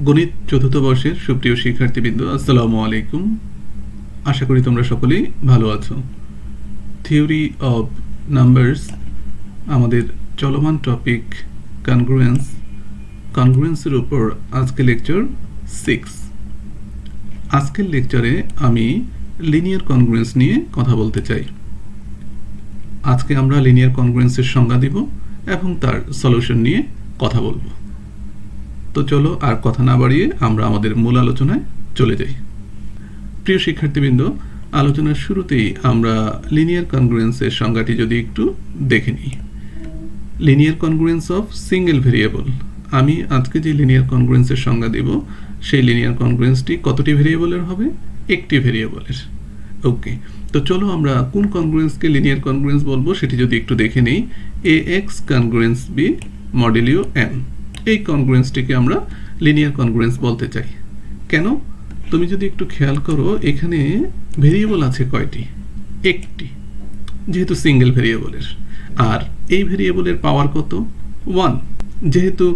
গণিত চতুর্থ বর্ষের সুপ্রিয় শিক্ষার্থীবৃন্দ, আসসালামু আলাইকুম। আশা করি তোমরা সকলেই ভালো আছো। থিওরি অব নাম্বারস আমাদের চলমান টপিক কনগ্রুয়েন্সের উপর আজকে লেকচার 6। আজকের লেকচারে আমি লিনিয়ার কনগ্রুয়েন্স নিয়ে কথা বলতে চাই। আজকে আমরা লিনিয়ার কনগ্রুয়েন্সের সংজ্ঞা দিব এবং তার সলিউশন নিয়ে কথা বলবো। তো চলো আর কথা না বাড়িয়ে আমরা আমাদের মূল আলোচনায় চলে যাই। প্রিয় শিক্ষার্থীবৃন্দ, আলোচনার শুরুতেই আমরা লিনিয়ার কনগ্রুয়েন্সের সংজ্ঞাটি যদি একটু দেখে নিই। Linear congruence of single variable. আমি আজকে যে লিনিয়ার কনগ্রুয়েন্সের সংজ্ঞা দেব সেই লিনিয়ার কনগ্রুয়েন্সটি কতটি ভেরিয়েবলের হবে? একটি ভেরিয়েবলের। ওকে, তো চলো আমরা কোন কনগ্রুয়েন্সকে লিনিয়ার কনগ্রুয়েন্স বলবো সেটি যদি একটু দেখে নিই। AX congruence B modulo M, এই কনগ্রুয়েন্সটিকে আমরা লিনিয়ার কনগ্রুয়েন্স বলতে চাই। কেন? তুমি যদি একটু খেয়াল করো, এখানে ভেরিয়েবল আছে কয়টি? একটি, যেহেতু সিঙ্গেল ভেরিয়েবলের। আর এই ভেরিয়েবলের পাওয়ার কত? 1। যেহেতু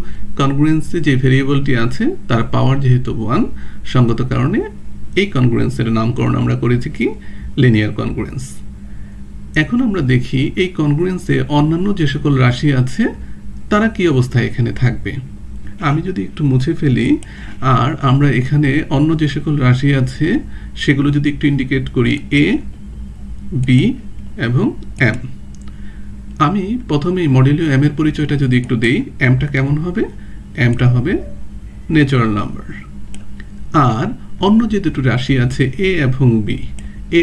কনগ্রুয়েন্সে যে ভেরিয়েবলটি আছে তার পাওয়ার যেহেতু 1, সঙ্গত কারণে এই কনগ্রুয়েন্সের নামকরণ আমরা করেছি কি? Linear congruence. এখন আমরা দেখি এই কনগ্রুয়েন্সে অন্যান্য যে সকল রাশি আছে তারা কি অবস্থায় এখানে থাকবে। আমি যদি একটু মুছে ফেলি আর আমরা এখানে অন্য যে সকল রাশি আছে সেগুলো যদি একটু ইন্ডিকেট করি A, B এবং M। আমি প্রথমেই মডুলিও M এর পরিচয়টা যদি একটু দেই, Mটা কেমন হবে? Mটা হবে ন্যাচারাল নাম্বার। আর অন্য যে দুটো রাশি আছে A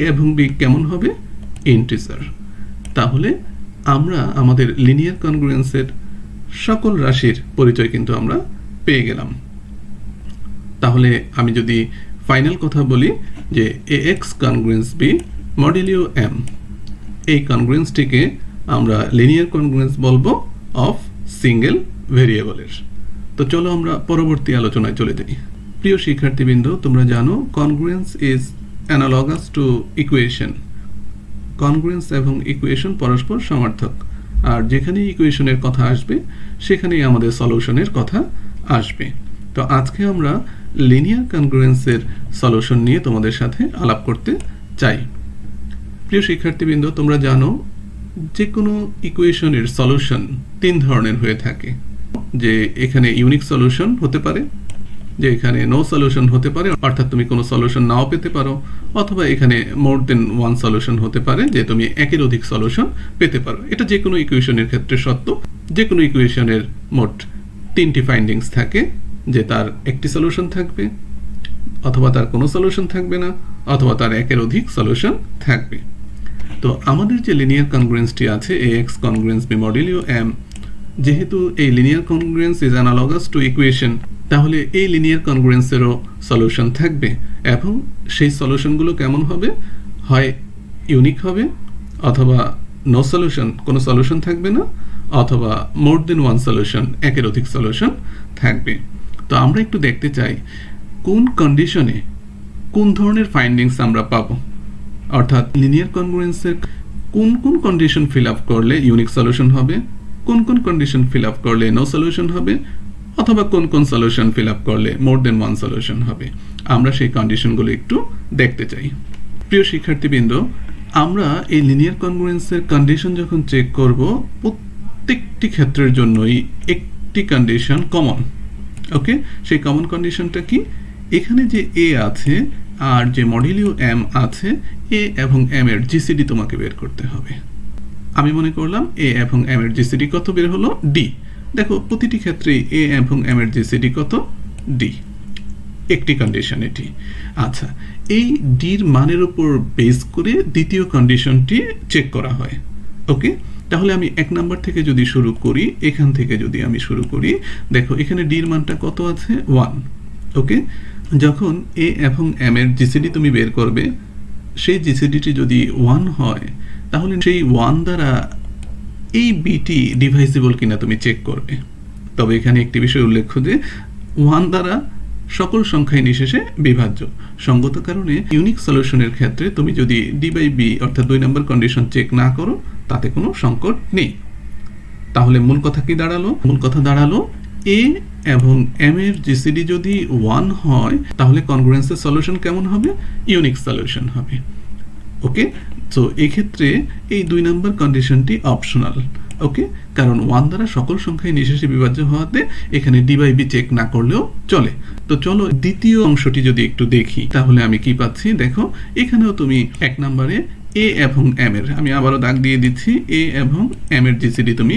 এবং B কেমন হবে? ইন্টিজার। তাহলে আমরা আমাদের লিনিয়ার কনগ্রুয়েন্সের সকল রাশির পরিচয় কিন্তু আমরা পেয়ে গেলাম। তাহলে আমি যদি ফাইনাল কথা বলি যে AX congruence B modulo M, এই কনগ্রুয়েন্সটিকে আমরা লিনিয়ার কনগ্রুয়েন্স বলবো অফ সিঙ্গেল ভেরিয়েবলের। তো চলো আমরা পরবর্তী আলোচনায় চলে যাই। প্রিয় শিক্ষার্থীবৃন্দ, তোমরা জানো congruence is analogous to equation. Congruence এবং ইকুয়েশন পরস্পর সমার্থক, আর যেখানে ইকুয়েশনের কথা আসবে সেখানেই আমাদের সলিউশনের কথা আসবে। তো আজকে আমরা লিনিয়ার কনগ্রুয়েন্সের সলিউশন নিয়ে তোমাদের সাথে আলাপ করতে চাই। প্রিয় শিক্ষার্থীবৃন্দ, তোমরা জানো যে কোনো ইকুয়েশনের সলিউশন 3 ধরনের হয়ে থাকে। যে এখানে ইউনিক সলিউশন হতে পারে, যে এখানে নো সলিউশন হতে পারে, অর্থাৎ তুমি কোনো সলিউশন নাও পেতে পারো, অথবা এখানে মোর দেন ওয়ান সলিউশন হতে পারে, যে তুমি একের অধিক সলিউশন পেতে পারো। এটা যে কোনো ইকুয়েশনের ক্ষেত্রে সত্য। যে কোনো ইকুয়েশনের মোট 3টি ফাইন্ডিংস থাকে, যে তার একটি সলিউশন থাকবে, অথবা তার কোনো সলিউশন থাকবে না, অথবা তার একের অধিক সলিউশন থাকবে। তো আমাদের যে লিনিয়ার কনগ্রুয়েন্সটি আছে AX congruence B modulo M, যেহেতু এই linear congruence is analogous to equation, তাহলে এই লিনিয়ার কনগ্রুয়েন্সেরও সলিউশন থাকবে। এবং সেই সলিউশনগুলো কেমন হবে? হয় ইউনিক হবে, অথবা নো সলিউশন, কোনো সলিউশন থাকবে না, অথবা মোর দেন ওয়ান সলিউশন, একের অধিক সলিউশন থাকবে। তো আমরা একটু দেখতে চাই কোন কন্ডিশনে কোন ধরনের ফাইন্ডিংস আমরা পাবো, অর্থাৎ লিনিয়ার কনগ্রুয়েন্সের কোন কোন কন্ডিশন ফিল আপ করলে ইউনিক সলিউশন হবে, কোন কোন কন্ডিশন ফিল আপ করলে নো সলিউশন হবে, অথবা কোন কোন সলিউশন ফিল আপ করলে মোর দেন ওয়ান সলিউশন হবে। আমরা সেই কন্ডিশনগুলো একটু দেখতে চাই। প্রিয় শিক্ষার্থীবৃন্দ, আমরা এই লিনিয়ার কনগ্রুয়েন্সের কন্ডিশন যখন চেক করব, প্রত্যেকটি ক্ষেত্রের জন্যই একটি কন্ডিশন কমন। ওকে, সেই কমন কন্ডিশনটা কি? এখানে যে A আছে আর যে মডুলিও M আছে, A এবং M এর জিসিডি তোমাকে বের করতে হবে। আমি মনে করলাম A এবং M এর জিসিডি কত বের হলো? D। দেখো প্রতিটি ক্ষেত্রেই A এবং M এর জিসিডি কত? D। একটি কন্ডিশন এটি। আচ্ছা, এই ডির মানের উপর বেস করে দ্বিতীয় কন্ডিশনটি চেক করা হয়। ওকে, তাহলে আমি 1 নাম্বার থেকে যদি শুরু করি, এখান থেকে যদি আমি শুরু করি, দেখো এখানে ডির মানটা কত আছে? 1। ওকে, যখন A এবং M এর জিসিডি তুমি বের করবে, সেই জিসিডিটি যদি 1 হয়, তাহলে সেই 1 দ্বারা এই বিটি ডিভাইসিবল কিনা তুমি চেক করবে। তবে এখানে একটি বিষয় উল্লেখ্য যে 1 দ্বারা সকল সংখ্যাই নিঃশেষে বিভাজ্য। সঙ্গত কারণে ইউনিক সলিউশনের ক্ষেত্রে তুমি যদি D/B অর্থাৎ 2 নম্বর কন্ডিশন চেক না করো, তাতে কোনো সংকট নেই। তাহলে মূল কথা কি দাঁড়ালো? মূল কথা দাঁড়ালো A এবং এম এর জিসিডি যদি 1 হয় তাহলে কনগ্রুয়েন্সের সলিউশন কেমন হবে? ইউনিক সলিউশন হবে। ওকে, সো এক্ষেত্রে এই 2 নম্বর কন্ডিশনটি অপশনাল। ওকে, কারণ 1 দ্বারা সকল সংখ্যাই নিঃশেষে বিভাজ্য হওয়াতে এখানে ডি বাই বি চেক না করলেও চলে। তো চলো দ্বিতীয় অংশটি যদি একটু দেখি তাহলে আমি কি পাচ্ছি দেখো, এখানেও তুমি 1 নম্বরে এ এবং এম এর, আমি আবারও দাগ দিয়ে দিচ্ছি, এ এবং এম এর জিসিডি তুমি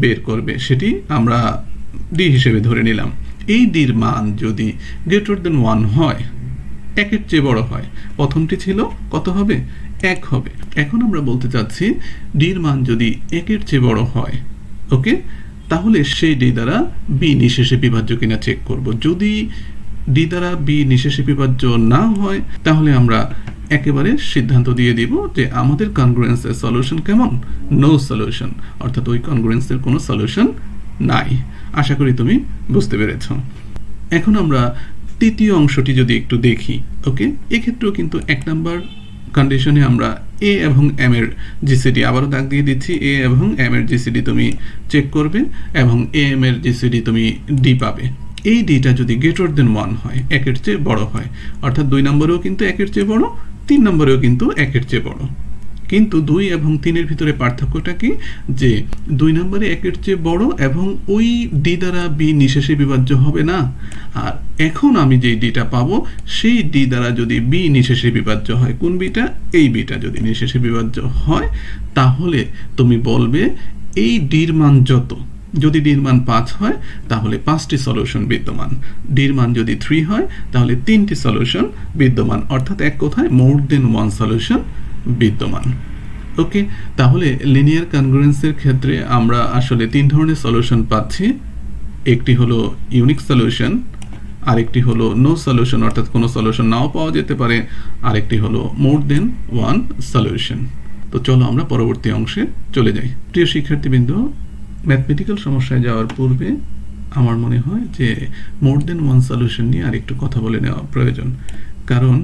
বের করবে, সেটি আমরা ডি হিসেবে ধরে নিলাম। এই ডির মান যদি গ্রেটার দেন 1 হয়, একের চেয়ে বড় হয়, প্রথমটি ছিল কত হবে? 1 হবে। এখন আমরা বলতে চাচ্ছি ডির মান যদি একের চেয়ে বড় হয়, ওকে, তাহলে সেই ডি দ্বারা বি নিঃশেষে বিভাজ্য কিনা চেক করব। যদি ডি দ্বারা বি নিঃশেষে বিভাজ্য না হয় তাহলে আমরা একেবারে সিদ্ধান্ত দিয়ে দিব যে আমাদের কনগ্রুয়েন্সের সলিউশন কেমন? নো সলিউশন, অর্থাৎ ওই কনগ্রুয়েন্সের কোনো সলিউশন নাই। আশা করি তুমি বুঝতে পেরেছ। এখন আমরা তৃতীয় অংশটি যদি একটু দেখি, ওকে, এক্ষেত্রেও কিন্তু 1 নম্বর কন্ডিশনে আমরা এ এবং এম এর জিসিডি, আবারও দাগ দিয়ে দিচ্ছি, এ এবং এম এর জিসিডি তুমি চেক করবে এবং এ এম এর জিসিডি তুমি ডি পাবে। এই ডিটা যদি গ্রেটার দেন 1 হয়, একের চেয়ে বড় হয়, অর্থাৎ 2 নম্বরেও কিন্তু একের চেয়ে বড়, 3 নম্বরেও কিন্তু একের চেয়ে বড়। কিন্তু 2 এবং 3 এর ভিতরে পার্থক্যটা কি? যে 2 নম্বরে একের চেয়ে বড় এবং ওই ডি দ্বারা বি নিঃশেষে বিভাজ্য হবে না। আর এখন আমি যে ডিটা পাবো সেই ডি দ্বারা যদি বি নিঃশেষে বিভাজ্য হয়, কোন বিটা? এই বিটা যদি নিঃশেষে বিভাজ্য হয় তাহলে তুমি বলবে এই ডির মান যত, যদি ডির মান 5 হয় তাহলে 5টি সলিউশন বিদ্যমান, ডির মান যদি 3 হয় তাহলে 3টি সলিউশন বিদ্যমান, অর্থাৎ এক কথায় মোর দেন 1 সলিউশন বিদ্যমান। ওকে, তাহলে লিনিয়ার কনগ্রুয়েন্সের ক্ষেত্রে আমরা আসলে 3 ধরনের সলিউশন পাচ্ছি। একটি হলো ইউনিক সলিউশন, আরেকটি হলো নো সলিউশন, অর্থাৎ কোনো সলিউশন নাও পাওয়া যেতে পারে, আরেকটি হলো মোর দেন 1 সলিউশন। তো চলো আমরা পরবর্তী অংশে চলে যাই। প্রিয় শিক্ষার্থীবৃন্দ, ম্যাথমেটিক্যাল সমস্যায় যাওয়ার পূর্বে আমার মনে হয় যে মোর দেন 1 সলিউশন নিয়ে আরেকটু কথা বলে নেওয়া প্রয়োজন। কারণ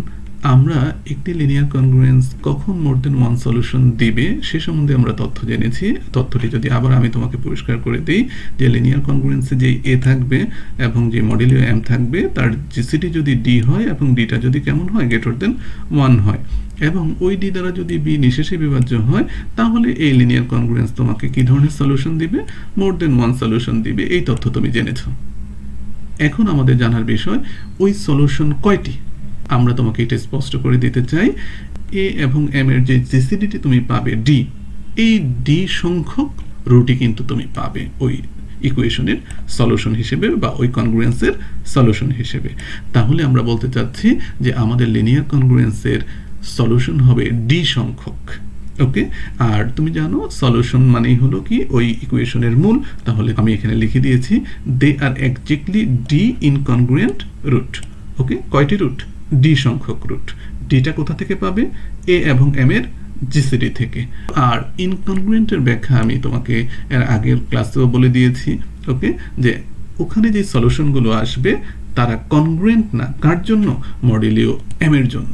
আমরা একটি লিনিয়ার কনগ্রুয়েন্স কখন মোর দেন 1 সলিউশন দিবে সে সম্বন্ধে আমরা তথ্য জেনেছি। তথ্যটি যদি আবার আমি তোমাকে পরিষ্কার করে দিই, যে লিনিয়ার কনগ্রুয়েন্সে যে এ থাকবে এবং যে মডেলীয় এম থাকবে তার জিসিডি যদি ডি হয় এবং ডিটা যদি কেমন হয়? গ্রেটার দেন 1 হয়, এবং ওই ডি দ্বারা যদি বি নিঃশেষে বিভাজ্য হয় তাহলে এই লিনিয়ার কনগ্রুয়েন্স তোমাকে কি ধরনের সলিউশন দিবে? মোর দেন 1 সলিউশন দিবে। এই তথ্য তুমি জেনেছো। এখন আমাদের জানার বিষয় ওই সলিউশন কয়টি। আমরা তোমাকে এটা স্পষ্ট করে দিতে চাই, এ এবং এম এর যে জিসিডিটি তুমি পাবে ডি, এই ডি সংখ্যক রুটই কিন্তু তুমি পাবে ওই ইকুয়েশনের সলিউশন হিসেবে বা ওই কনগ্রুয়েন্সের সলিউশন হিসেবে। তাহলে আমরা বলতে চাচ্ছি যে আমাদের লিনিয়ার কনগ্রুয়েন্সের সলিউশন হবে ডি সংখ্যক। ওকে, আর তুমি জানো সলিউশন মানেই হলো কি ওই ইকুয়েশনের মূল। তাহলে আমি এখানে লিখে দিয়েছি দে আর এক্স্যাক্টলি ডি ইনকনগ্রুয়েন্ট রুট। ওকে, কয়টি রুট? ডি সংখ্যক রুট। ডিটা কোথা থেকে পাবে? এ এবং এম এর জিসিডি থেকে। আর ইনকনগ্রুয়েন্টের ব্যাখ্যা আমি তোমাকে এর আগের ক্লাসেও বলে দিয়েছি। ওকে, যে ওখানে যে সলিউশনগুলো আসবে তারা কনগ্রুয়েন্ট না, কার জন্য? মডেলীয় এম এর জন্য।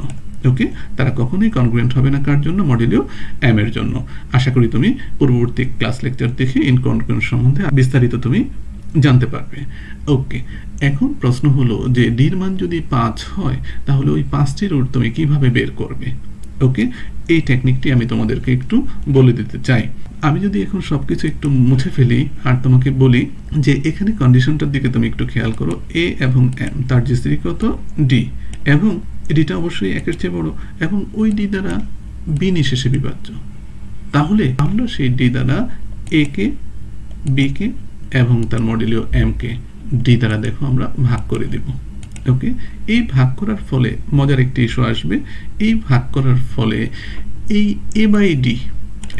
ওকে, তারা কখনোই কনগ্রুয়েন্ট হবে না, কার জন্য? মডেলীয় এম এর জন্য। আশা করি তুমি পূর্ববর্তী ক্লাস লেকচার দেখে ইনকনগ্রুয়েন্ট সম্বন্ধে বিস্তারিত তুমি জানতে পারবে। ওকে, এখন প্রশ্ন হলো যে ডির মান যদি 5 হয় তাহলে ওই 5টি রুট তুমি কিভাবে বের করবে? ওকে, এই টেকনিকটি আমি তোমাদেরকে একটু বলে দিতে চাই। আমি যদি এখন সবকিছু একটু মুছে ফেলি আর তোমাকে বলি যে এখানে কন্ডিশনটার দিকে তুমি একটু খেয়াল করো, এ এবং এম তার জিসিডি কত? ডি, এবং ডিটা অবশ্যই একের চেয়ে বড় এবং ওই ডি দ্বারা বি নিঃশেষে বিভাজ্য। তাহলে আমরা সেই ডি দ্বারা এ কে, বি কে এবং তার মডেলীয় এম কে ডি দ্বারা দেখো আমরা ভাগ করে দেব। ওকে, এই ভাগ করার ফলে মজার একটি ইস্যু আসবে। এই ভাগ করার ফলে এই এ বাই ডি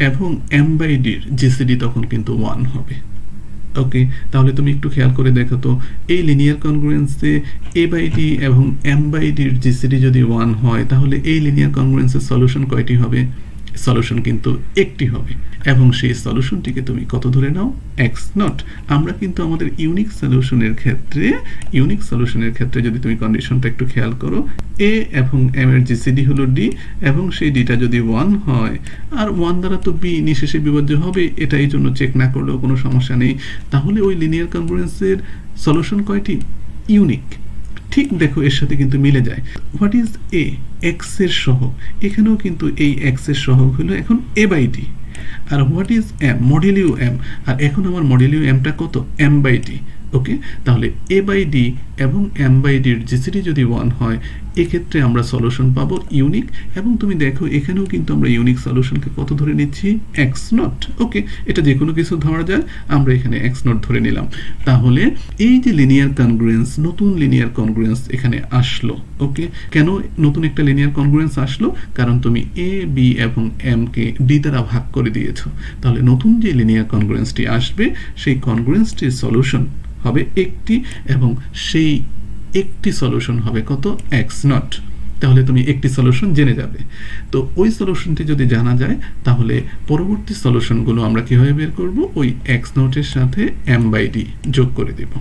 এবং এম বাই ডির জিসিডি তখন কিন্তু 1 হবে। ওকে, তাহলে তুমি একটু খেয়াল করে দেখো তো, এই লিনিয়ার কনগ্রুয়েন্সে এ বাই ডি এবং এম বাই ডির জিসিডি যদি 1 হয় তাহলে এই লিনিয়ার কনগ্রুয়েন্সের সলিউশন কয়টি হবে? সলিউশন কিন্তু একটি হবে এবং সেই সলিউশনটিকে তুমি কত ধরে নাও এক্স নট। আমরা কিন্তু আমাদের ইউনিক সলিউশনের ক্ষেত্রে যদি তুমি কন্ডিশনটা একটু খেয়াল করো, এ এবং এম এর জিসিডি হলো ডি এবং সেই ডিটা যদি 1 হয় আর 1 দ্বারা তো বি নিঃশেষে বিভাজ্য হবে, এটা এই জন্য চেক না করলেও কোনো সমস্যা নেই। তাহলে ওই লিনিয়ার কনভার্জেন্সের সলিউশন কয়টি? ইউনিক। ঠিক দেখো এর সাথে কিন্তু মিলে যায়। What is a? এক্স এর সহগ। এখানেও কিন্তু এই এক্স এর সহগ হলো এখন এ বাই ডি। আর what is m? Modulo m. আর এখন আমার মডেলিউ এমটা কত? M by d. ওকে, তাহলে এ বাই ডি এবং এম বাই ডির জিসিডি যদি 1 হয়, এক্ষেত্রে আমরা সলিউশন পাবো ইউনিক। এবং তুমি দেখো এখানেও কিন্তু আমরা ইউনিক সলিউশনকে কত ধরে নিচ্ছি? X not. ওকে, এটা যে কোনো কিছু ধরা যায়, আমরা এখানে এক্স নট ধরে নিলাম। তাহলে এই যে লিনিয়ার কনগ্রুয়েন্স, নতুন লিনিয়ার কনগ্রুয়েন্স এখানে আসলো। ওকে, কেন নতুন একটা লিনিয়ার কনগ্রুয়েন্স আসলো? কারণ তুমি এ বি এবং এম কে ডি দ্বারা ভাগ করে দিয়েছো। তাহলে নতুন যে লিনিয়ার কনগ্রুয়েন্সটি আসবে, সেই কনগ্রুয়েন্সটির সলিউশন হবে একটি এবং সেই একটি সলিউশন হবে কত? X not. তাহলে তুমি একটি সলিউশন জেনে যাবে। তো ওই সলিউশনটি যদি জানা যায়, তাহলে পরবর্তী সলিউশনগুলো আমরা কিভাবে বের করব? ওই এক্স নটের সাথে এম বাই ডি যোগ করে দেব।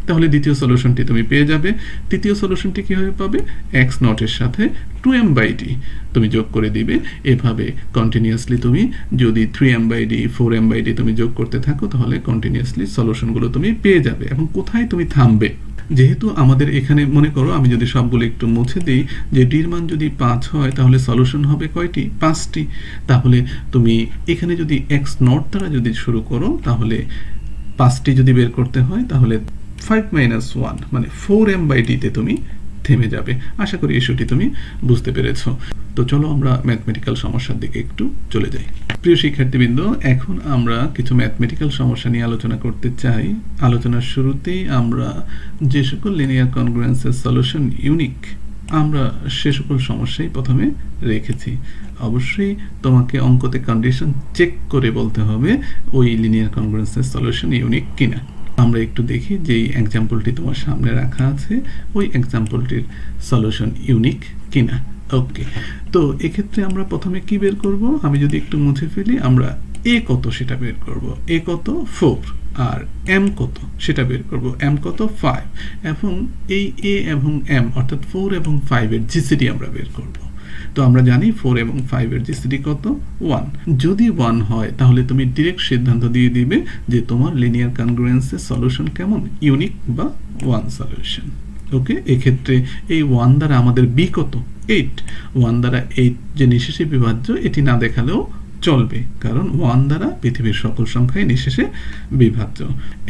তাহলে দ্বিতীয় সলিউশনটি তুমি পেয়ে যাবে। তৃতীয় সলিউশনটি কিভাবে পাবে? এক্স নটের সাথে 2m বাই ডি তুমি যোগ করে দিবে। এভাবে কন্টিনিউয়াসলি তুমি যদি 3m by D 4m by D তুমি যোগ করতে থাকো, তাহলে কন্টিনিউয়াসলি সলিউশনগুলো তুমি পেয়ে যাবে। এবং কোথায় তুমি থামবে? যেহেতু আমাদের এখানে মনে করো, আমি যদি সবগুলো একটু মুছে দিই, যে ডির মান যদি 5 হয় তাহলে সলিউশন হবে কয়টি? 5টি। তাহলে তুমি এখানে যদি এক্স নট দ্বারা যদি শুরু করো, তাহলে 5টি যদি বের করতে হয়, তাহলে 5 - 1 মানে 4m বাই ডিতে তুমি থেমে যাবে। আশা করি ইস্যুটি তুমি বুঝতে পেরেছো। তো চলো আমরা ম্যাথমেটিক্যাল সমস্যার দিকে একটু চলে যাই। প্রিয় শিক্ষার্থীবৃন্দ, এখন আমরা কিছু ম্যাথমেটিক্যাল সমস্যা নিয়ে আলোচনা করতে চাই। আলোচনার শুরুতেই আমরা যে সকল লিনিয়ার কনগ্রুয়েন্সের সলিউশন ইউনিক, আমরা সে সকল সমস্যাই প্রথমে রেখেছি। অবশ্যই তোমাকে অঙ্কতে কন্ডিশন চেক করে বলতে হবে ওই লিনিয়ার কনগ্রুয়েন্সের সলিউশন ইউনিক কিনা। আমরা একটু দেখি যে এই এক্সাম্পলটি তোমার সামনে রাখা আছে, ওই এক্সাম্পলটির সলিউশন ইউনিক কিনা। ওকে, তো এক্ষেত্রে আমরা প্রথমে কি বের করব? আমি যদি একটু মুছে ফেলি, আমরা এ কত সেটা বের করব। এ কত? 4। আর এম কত সেটা বের করব। এম কত? 5। এবং এই এ এবং এম অর্থাৎ 4 এবং 5 এর জিসিডি আমরা বের করব। তো আমরা জানি 4 এবং 5 এর জিসিডি কত? 1। যদি 1 হয় তাহলে তুমি ডিরেক্ট সিদ্ধান্ত দিয়ে দিবে যে তোমার লিনিয়ার কনগ্রুয়েন্সের সলিউশন কেমন? ইউনিক বা 1 সলিউশন। ওকে, এক্ষেত্রে এই 1 দ্বারা আমাদের বি কত? 8। 1 দ্বারা 8 যে নিঃশেষে বিভাজ্য, এটি না দেখালেও চলবে, কারণ 1 দ্বারা পৃথিবীর সকল সংখ্যাই নিঃশেষে বিভাজ্য।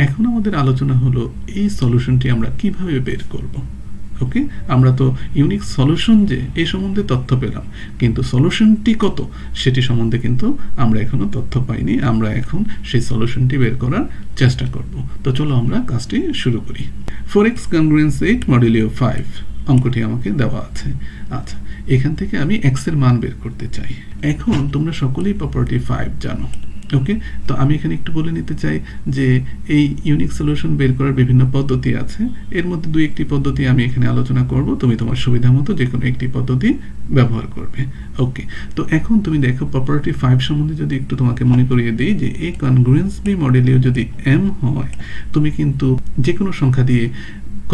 এখন আমাদের আলোচনা হলো এই সলিউশনটি আমরা কিভাবে বের করব। ওকে, আমরা তো ইউনিক সলিউশন যে এই সম্বন্ধে তথ্য পেলাম, কিন্তু সলিউশনটি কত সেটি সম্বন্ধে কিন্তু আমরা এখনো তথ্য পাইনি। আমরা এখন সেই সলিউশনটি বের করার চেষ্টা করব। তো চলো আমরা কাজটি শুরু করি। 4x কনগ্রুয়েন্স 8 মডুলিও 5 অঙ্কটি আমাকে দেওয়া আছে। আচ্ছা, এখান থেকে আমি x এর মান বের করতে চাই। এখন তোমরা সকলেই প্রপার্টি 5 জানো। ওকে, তো আমি এখানে একটু বলে নিতে চাই যে এই ইউনিক সলিউশন বের করার বিভিন্ন পদ্ধতি আছে। এর মধ্যে 2-1টি পদ্ধতি আমি এখানে আলোচনা করব, তুমি তোমার সুবিধা মতো যে কোনো একটি পদ্ধতি ব্যবহার করবে। ওকে, তো এখন তুমি দেখো প্রপার্টি 5 সম্বন্ধে যদি একটু তোমাকে মনে করিয়ে দিই, যে এই কনগ্রুয়েন্স বি মডেলিও যদি m হয়, তুমি কিন্তু যে কোনো সংখ্যা দিয়ে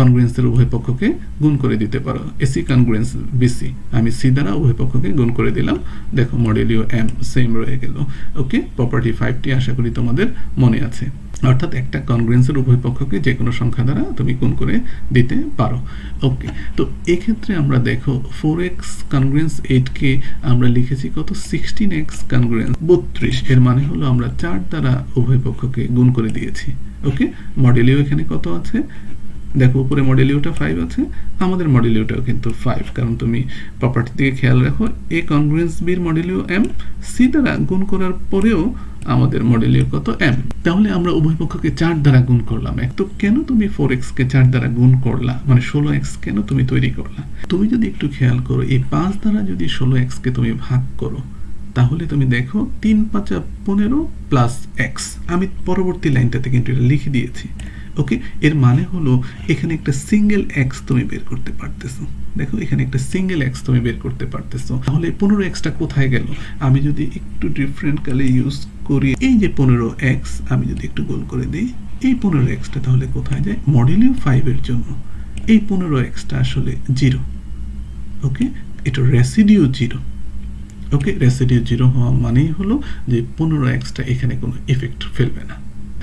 কনগ্রুয়েন্সের উভয় পক্ষকে গুণ করে দিতে পারো। এসি কনগ্রুয়েন্স বিসি, আমি সি দ্বারা উভয় পক্ষকে গুণ করে দিলাম। দেখো মডেলিও এম সেম রয়ে গেল। ওকে, প্রপার্টি 5টি আশা করি তোমাদের মনে আছে। অর্থাৎ একটা কনগ্রুয়েন্সের উভয় পক্ষকে যে কোনো সংখ্যা দ্বারা তুমি গুণ করে দিতে পারো। ওকে, তো এক্ষেত্রে আমরা দেখো 4x কনগ্রুয়েন্স 8 কে আমরা লিখেছি কত? 16x congruence 32। এর মানে হলো আমরা 4 দ্বারা উভয় পক্ষকে গুণ করে দিয়েছি। ওকে, মডেলিও এখানে কত আছে? দেখো উপরে মডেলিওটা 5 আছে, আমাদের মডেলিওটাও কিন্তু 5, কারণ তুমি প্রপার্টি দিকে খেয়াল রাখো, এ কনগ্রুয়েন্স বির মডেলিও m, সি দ্বারা গুণ করার পরেও আমাদের মডেলিও কত? m। তাহলে আমরা উভয় পক্ষকে 4 দ্বারা গুণ করলাম। তো কেন তুমি 4x কে 4 দ্বারা গুণ করলা, মানে 16x কেন তুমি তৈরি করলা? তুমি যদি একটু খেয়াল করো, এই 5 দ্বারা যদি 16x কে তুমি ভাগ করো, তাহলে তুমি দেখো 3 × 5 = 15 + x। আমি পরবর্তী লাইনটাতে কিন্তু এটা লিখে দিয়েছি। ওকে, এর মানে হলো এখানে একটা সিঙ্গেল এক্স তুমি বের করতে পারতেছো। দেখো এখানে একটা সিঙ্গেল এক্স তুমি বের করতে পারতেছো। তাহলে 15x কোথায় গেল? আমি যদি একটু ডিফারেন্ট কালে ইউজ করি, এই যে 15x আমি যদি একটু গোল করে দিই, এই 15xটা তাহলে কোথায় যায়? মডুলিও 5 এর জন্য এই 15xটা আসলে 0। ওকে, এটা রেসিডিউ 0। ওকে, রেসিডিউ 0 হওয়া মানেই হলো যে 15xটা এখানে কোনো ইফেক্ট ফেলবে না।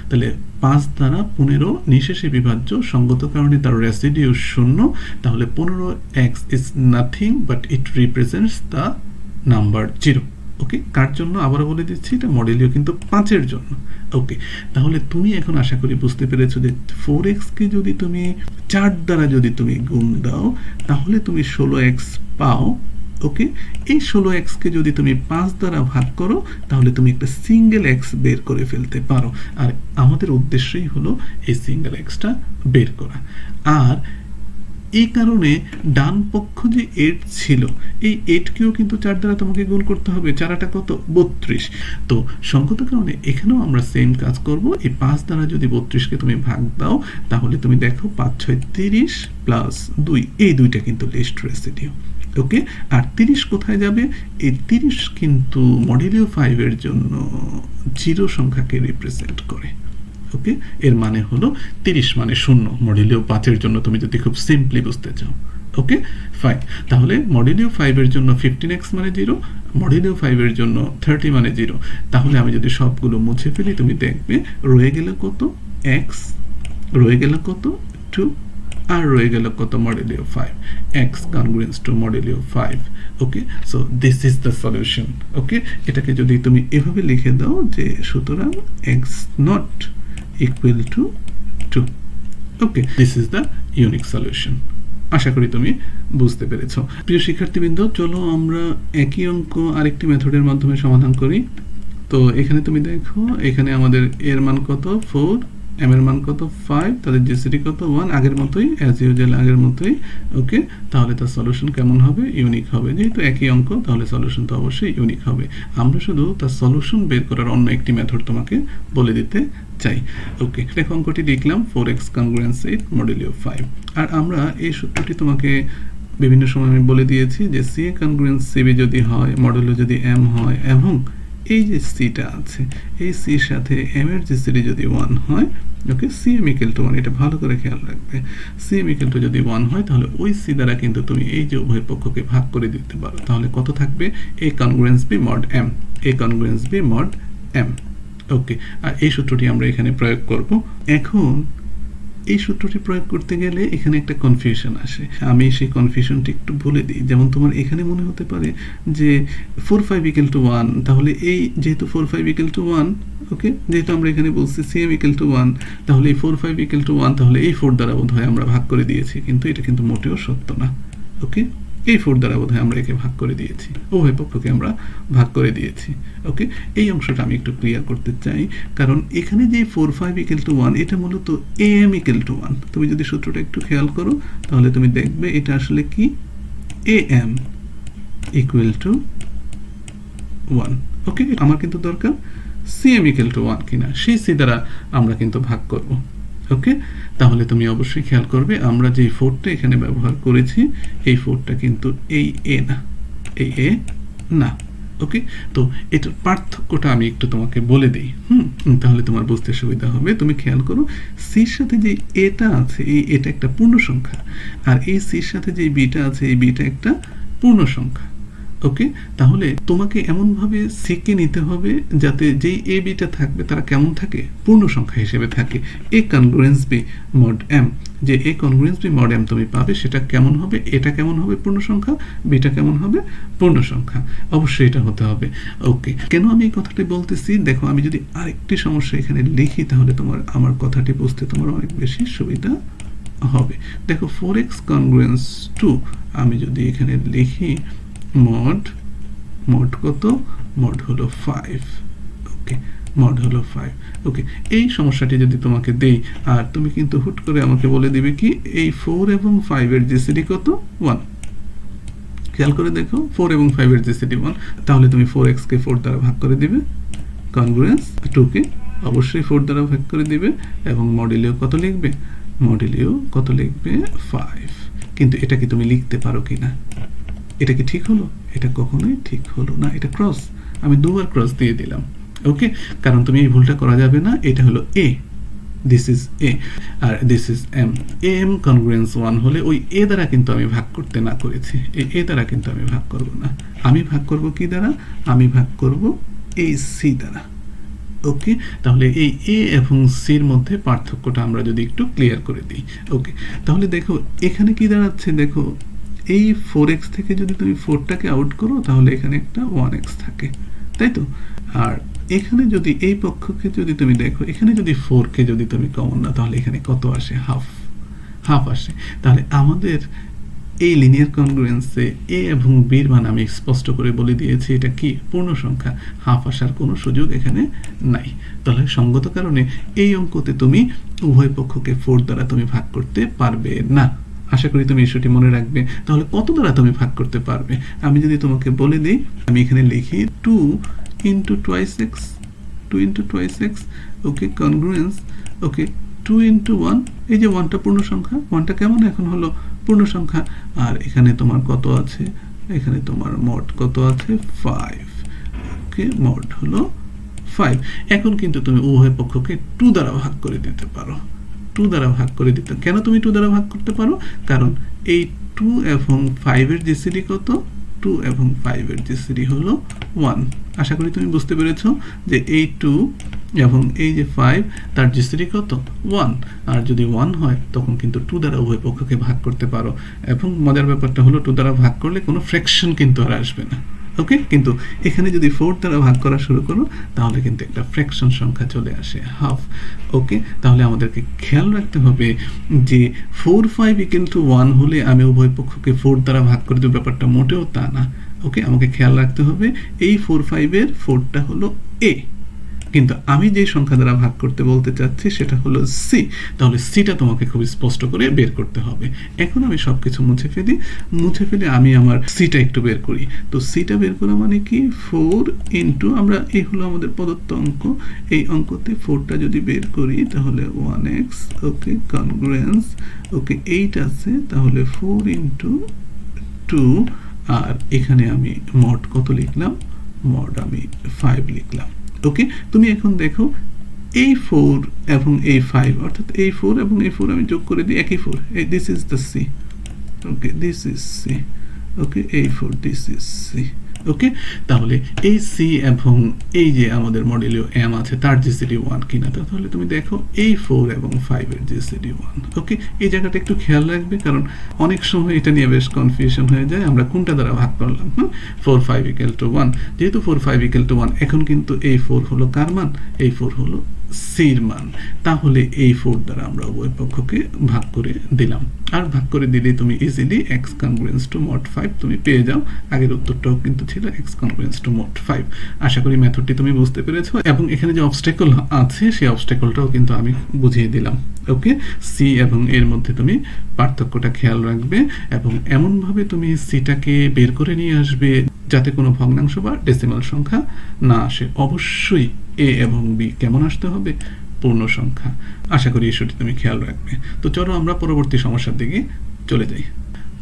তাহলে 5 দ্বারা 15 নিঃশেষে বিভাজ্য, সঙ্গত কারণে তার রেসিডিউ 0। তাহলে 15x is nothing but it represents the number 0। ওকে, কার জন্য আবারও বলে দিচ্ছি, এটা মডেলীয় কিন্তু 5 এর জন্য। ওকে, তাহলে তুমি এখন আশা করি বুঝতে পেরেছো যে 4x কে যদি তুমি 4 দ্বারা যদি তুমি গুণ দাও তাহলে তুমি 16x পাও। ওকে, এই 16x কে যদি তুমি 5 দ্বারা ভাগ করো তাহলে তুমি একটা সিঙ্গেল এক্স বের করে ফেলতে পারো। আর আমাদের উদ্দেশ্যই হলো এই সিঙ্গেল এক্সটা বের করা। আর এই কারণে ডান পক্ষ যে 8 ছিল, এই 8কেও কিন্তু 4 দ্বারা তোমাকে গুণ করতে হবে। 4 কত? 32। তো সঙ্গত কারণে এখানেও আমরা সেম কাজ করব। এই 5 দ্বারা যদি 32কে তুমি ভাগ দাও তাহলে তুমি দেখো 5 6 30 প্লাস 2, এই দুইটা কিন্তু লিস্ট রেসিডিউ। ওকে, আর 30 কোথায় যাবে? এই 30 কিন্তু মডুলিও 5 এর জন্য 0 সংখ্যাকে রিপ্রেজেন্ট করে। ওকে, এর মানে হলো 30 মানে 0, মডুলিও 5 এর জন্য তুমি যদি খুব সিম্পলি বুঝতে চাও। ওকে, ফাইন। তাহলে মডুলিও 5 এর জন্য 15x মানে 0, মডুলিও 5 এর জন্য 30 মানে 0। তাহলে আমি যদি সবগুলো মুছে ফেলি তুমি দেখবে রয়ে গেল কত? x, রয়ে গেল কত? 2, আর রয়ে গেল কত? Modulo 5। x congruence to modulo 5। Okay, so this is the solution. Okay, এটাকে যদি তুমি এভাবে লিখে দাও যে সুতরাং x not equal to 2। Okay, this is the unique solution. আশা করি তুমি বুঝতে পেরেছো। প্রিয় শিক্ষার্থীবৃন্দ, চলো আমরা একই অঙ্ক আরেকটি মেথডের মাধ্যমে সমাধান করি। তো এখানে তুমি দেখো, এখানে আমাদের এর মান কত? 4, এম এর মান কত? 5, তাদের জিসিডি কত? 1, আগের মতোই, অ্যাজ ইউজুয়াল আগের মতোই। ওকে, তাহলে তার সলিউশন কেমন হবে? ইউনিক হবে। যেহেতু একই অঙ্ক তাহলে সলিউশন তো অবশ্যই ইউনিক হবে। আমরা শুধু তার সলিউশন বের করার অন্য একটি মেথড তোমাকে বলে দিতে চাই। ওকে, দেখো অঙ্কটি লিখলাম 4x congruence 8 মডুলিও 5। আর আমরা এই সূত্রটি তোমাকে বিভিন্ন সময় আমি বলে দিয়েছি যে সি এ congruence সিবি যদি হয়, মডুলিও যদি এম হয়, এবং এই যে সিটা আছে এই সির সাথে এম এর জিসিডি যদি 1 হয়, ওকে, সি এম ইকুয়াল টু 1, এটা ভালো করে খেয়াল রাখবে। সি এম ইকুয়াল টু যদি 1 হয় তাহলে ওই সি দ্বারা কিন্তু তুমি এই যে উভয় পক্ষকে ভাগ করে দিতে পারো। তাহলে কত থাকবে? এ কনগ্রুয়েন্স বি মড এম, এ কনগ্রুয়েন্স বি মড এম। ওকে, আর এই সূত্রটি আমরা এখানে প্রয়োগ করব। এখন এই সূত্রটি প্রয়োগ করতে গেলে এখানে একটা কনফিউশন আসে। আমি সেই কনফিউশনটি একটু বলে দিই। যেমন তোমার এখানে মনে হতে পারে যে 4 5 ইকুয়াল টু 1, তাহলে এই যেহেতু 4 5 ইকুয়াল টু 1, ওকে, যেহেতু আমরা এখানে বলছি সি এম ইকুয়াল টু 1, তাহলে এই 4 5 ইকুয়াল টু 1 তাহলে এই 4 দ্বারা বোধহয় আমরা ভাগ করে দিয়েছি, কিন্তু এটা কিন্তু মোটেও সত্য না। ওকে, এই 4 দ্বারা বোধহয় আমরা একে ভাগ করে দিয়েছি, উভয় পক্ষকে আমরা ভাগ করে দিয়েছি। ওকে, এই অংশটা আমি একটু ক্লিয়ার করতে চাই, কারণ এখানে যে 4 5 ইকুয়াল টু 1 এটা মূলত এ এম ইকুয়াল টু 1। তুমি যদি সূত্রটা একটু খেয়াল করো তাহলে তুমি দেখবে এটা আসলে কি? A m equal to 1। Okay, আমার কিন্তু দরকার সি এম ইকুয়াল টু 1 কিনা, সেই সি দ্বারা আমরা কিন্তু ভাগ করব। ওকে, তাহলে তুমি অবশ্যই খেয়াল করবে আমরা যে 4টা এখানে ব্যবহার করেছি এই 4টা কিন্তু এই এ না, এই এ না। ওকে, তো এটার পার্থক্যটা আমি একটু তোমাকে বলে দিই। তাহলে তোমার বুঝতে সুবিধা হবে। তুমি খেয়াল করো, সির সাথে যে এটা আছে এই এটা একটা পূর্ণ সংখ্যা, আর এই সির সাথে যে বিটা আছে এই বিটা একটা পূর্ণ সংখ্যা। ওকে, তাহলে তোমাকে এমনভাবে সিকে নিতে হবে যাতে যেই এ বিটা থাকবে তারা কেমন থাকে? পূর্ণ সংখ্যা হিসেবে থাকে। এ কনগ্রুয়েন্স বি মড এম, যে এ কনগ্রুয়েন্স বি মড এম তুমি পাবে সেটা কেমন হবে? এটা কেমন হবে? পূর্ণ সংখ্যা। বিটা কেমন হবে? পূর্ণ সংখ্যা। অবশ্যই এটা হতে হবে। ওকে, কেন আমি এই কথাটি বলতেছি? দেখো আমি যদি আরেকটি সমস্যা এখানে লিখি তাহলে তোমার আমার কথাটি বুঝতে তোমার অনেক বেশি সুবিধা হবে। দেখো 4x congruence 2 আমি যদি এখানে লিখি মড কত? মড হলো 5। ওকে, মড হলো 5। ওকে, এই সমস্যাটি যদি তোমাকে দেই আর তুমি কিন্তু হুট করে আমাকে বলে দিবে কি এই 4 এবং 5 এর জিসিডি কত? 1। খেয়াল করে দেখো 4 এবং 5 এর জিসিডি 1, তাহলে তুমি 4x কে 4 দ্বারা ভাগ করে দিবে, কনগ্রুয়েন্স 2 কে অবশ্যই 4 দ্বারা ভাগ করে দিবে এবং মডেলিও কত লিখবে, মডেলিও কত লিখবে 5। কিন্তু এটা কি তুমি লিখতে পারো কিনা, এটা কি ঠিক হলো, এটা কখনোই ঠিক হলো না, এটা ক্রস, আমি দুবার ক্রস দিয়ে দিলাম। ওকে, কারণ তুমি এই ভুলটা করা যাবে না। এটা হলো এ, দিস ইজ এ আর this is m. M congruence 1 হলে ওই এ দ্বারা কিন্তু আমি ভাগ করতে না করেছি, এই এ দ্বারা কিন্তু আমি ভাগ করব না, আমি ভাগ করব কি দ্বারা, আমি ভাগ করব এই সি দ্বারা। ওকে, তাহলে এই এ এবং সির মধ্যে পার্থক্যটা আমরা যদি একটু ক্লিয়ার করে দিই। ওকে, তাহলে দেখো এখানে কি দাঁড়াচ্ছে, দেখো এই 4x থেকে যদি তুমি 4টাকে আউট করো তাহলে এখানে একটা 1x থাকে, তাই তো? আর এখানে যদি এই পক্ষকে যদি তুমি দেখো, এখানে যদি 4কে যদি তুমি কমন না, তাহলে এখানে কত আসে, হাফ আসে। তাহলে আমাদের এই লিনিয়ার কনগ্রুয়েন্সে এ এবং বির মান আমি স্পষ্ট করে বলে দিয়েছি এটা কি পূর্ণ সংখ্যা, হাফ আসার কোনো সুযোগ এখানে নাই। তাহলে সঙ্গত কারণে এই অঙ্কতে তুমি উভয় পক্ষকে 4 দ্বারা তুমি ভাগ করতে পারবে না। আশা করি তুমি বিষয়টি মনে রাখবে। তাহলে কত দ্বারা তুমি ভাগ করতে পারবে, আমি যদি তোমাকে বলে দিই, আমি এখানে লিখি 2 into twice x, 2 into twice x, ওকে, কনগ্রুয়েন্স, ওকে, 2 into 1, এই যে 1টা পূর্ণ সংখ্যা, 1টা কেমন এখন হলো পূর্ণ সংখ্যা, আর এখানে তোমার কত আছে, এখানে তোমার মোট কত আছে 5, ওকে, মোট হলো 5। এখন কিন্তু তুমি উভয় পক্ষকে 2 দ্বারা ভাগ করে দিতে পারো, 2 দ্বারা ভাগ করে দিতে। কেন তুমি 2 দ্বারা ভাগ করতে পারো, কারণ এই 2 এবং 5 এর জিসিডি কত, 2 এবং 5 এর জিসিডি হলো 1। আশা করি তুমি বুঝতে পেরেছো যে এই 2 এবং এই যে 5 তার জিসিডি কত 1, আর যদি 1 হয় তখন কিন্তু 2 দ্বারা উভয় পক্ষকে ভাগ করতে পারো। এবং মজার ব্যাপারটা হলো 2 দ্বারা ভাগ করলে কোনো ফ্র্যাকশন কিন্তু আর আসবে না। ওকে, কিন্তু এখানে যদি 4 দ্বারা ভাগ করা শুরু করো তাহলে কিন্তু একটা ফ্র্যাকশন সংখ্যা চলে আসে, হাফ। ওকে, তাহলে আমাদেরকে খেয়াল রাখতে হবে যে 4, 5 ইকুয়াল টু 1 হলে আমি উভয় পক্ষকে 4 দ্বারা ভাগ করে দেব, ব্যাপারটা মোটেও তা না। ওকে, আমাকে খেয়াল রাখতে হবে এই 4, 5 এর 4টা হলো এ, কিন্তু আমি যে সংখ্যা দ্বারা ভাগ করতে বলতে চাচ্ছি সেটা হলো সি। তাহলে সিটা তোমাকে খুব স্পষ্ট করে বের করতে হবে। এখন আমি সবকিছু মুছে ফেলে আমি আমার সিটা একটু বের করি। তো সিটা বের করা মানে কি, 4 ইন্টু, আমরা এই হলো আমাদের প্রদত্ত অঙ্ক, এই অঙ্কতে 4টা যদি বের করি তাহলে 1x, ওকে, কনগ্রুয়েন্স, ওকে, 8 আছে, তাহলে 4 ইন্টু 2, আর এখানে আমি মোট কত লিখলাম, মোট আমি 5 লিখলাম। ওকে, তুমি এখন দেখো এই 4 এবং এই 5, অর্থাৎ এই 4 এবং এই 4 আমি যোগ করে দিই, একই 4, this is the c, okay, this is c, okay, এই 4, দিস ইজ সি। ওকে, তাহলে এই সি এবং এই যে আমাদের মডেলীয় এম আছে তার জিসিডি 1 কিনা, তাহলে তুমি দেখো এই 4 এবং 5 এর জিসিডি 1। ওকে, এই জায়গাটা একটু খেয়াল রাখবে, কারণ অনেক সময় এটা নিয়ে বেশ কনফিউশন হয়ে যায়, আমরা কোনটা দ্বারা ভাগ করলাম, 4, 5 ইকুয়াল টু 1, যেহেতু 4, 5 ইকুয়াল টু 1, এখন কিন্তু এই 4 হলো কার মান, এই 4 হলো সির মান। তাহলে এই 4 দ্বারা আমরা উভয় পক্ষকে ভাগ করে দিলাম, আর ভাগ করে দিলে তুমি ইজিলি x কনগ্রুয়েন্স টু মোট 5 তুমি পেয়ে যাও। আগের উত্তরটাও কিন্তু ছিল x কনগ্রুয়েন্স টু মোট 5। আশা করি মেথডটি তুমি বুঝতে পেরেছো, এবং এখানে যে অবস্টেকল আছে সেই অবস্টেকলটাও কিন্তু আমি বুঝিয়ে দিলাম। ওকে, সি এবং এর মধ্যে তুমি পার্থক্যটা খেয়াল রাখবে, এবং এমনভাবে তুমি সিটাকে বের করে নিয়ে আসবে যাতে কোনো ভগ্নাংশ বা ডেসিমাল সংখ্যা না আসে। অবশ্যই এ এবং বি কেমন আসতে হবে, পূর্ণ সংখ্যা। আশা করি বিষয়টি তুমি খেয়াল রাখবে। তো চলো আমরা পরবর্তী সমস্যার দিকে চলে যাই।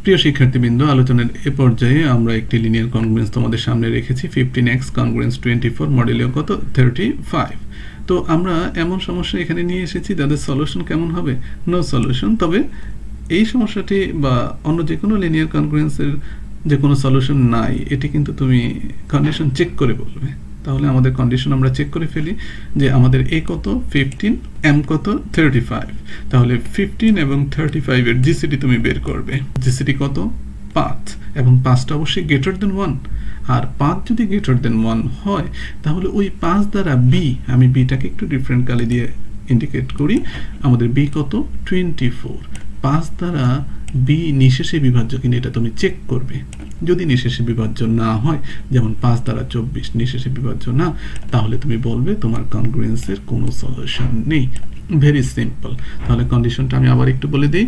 প্রিয় শিক্ষার্থীবৃন্দ, আলোচনার এ পর্যায়ে আমরা একটি লিনিয়ার কনগ্রুয়েন্স তোমাদের সামনে রেখেছি, 15x কনগ্রুয়েন্স 24, মডেলীয় কত 35। তো আমরা এমন সমস্যা এখানে নিয়ে এসেছি যাদের সলিউশন কেমন হবে, নো সলিউশন। তবে এই সমস্যাটি বা অন্য যে কোনো লিনিয়ার কনগ্রুয়েন্সের যে কোনো সলিউশন নাই, এটি কিন্তু তুমি কন্ডিশন চেক করে বলবে। তাহলে আমাদের কন্ডিশন আমরা চেক করে ফেলি যে আমাদের এ কত 15, এম কত 35। তাহলে 15 এবং 35 এর জিসিডি তুমি বের করবে। জিসিডি কত 5, এবং 5টা অবশ্যই গ্রেটার দেন 1। আর 5 যদি গ্রেটার দেন 1 হয় তাহলে ওই 5 দ্বারা বি, আমি বিটাকে একটু ডিফারেন্ট কালি দিয়ে ইন্ডিকেট করি, আমাদের বি কত 24। 5 দ্বারা বি নিঃশেষে বিভাজ্য কিনা এটা তুমি চেক করবে। যদি নিঃশেষে বিভাজ্য না হয়, যেমন 5 দ্বারা 24 নিঃশেষে বিভাজ্য না, তাহলে তুমি বলবে তোমার কনগ্রুয়েন্সের কোনো সলিউশন নেই। Very simple. তাহলে কন্ডিশনটা আমি আবার একটু বলে দিই,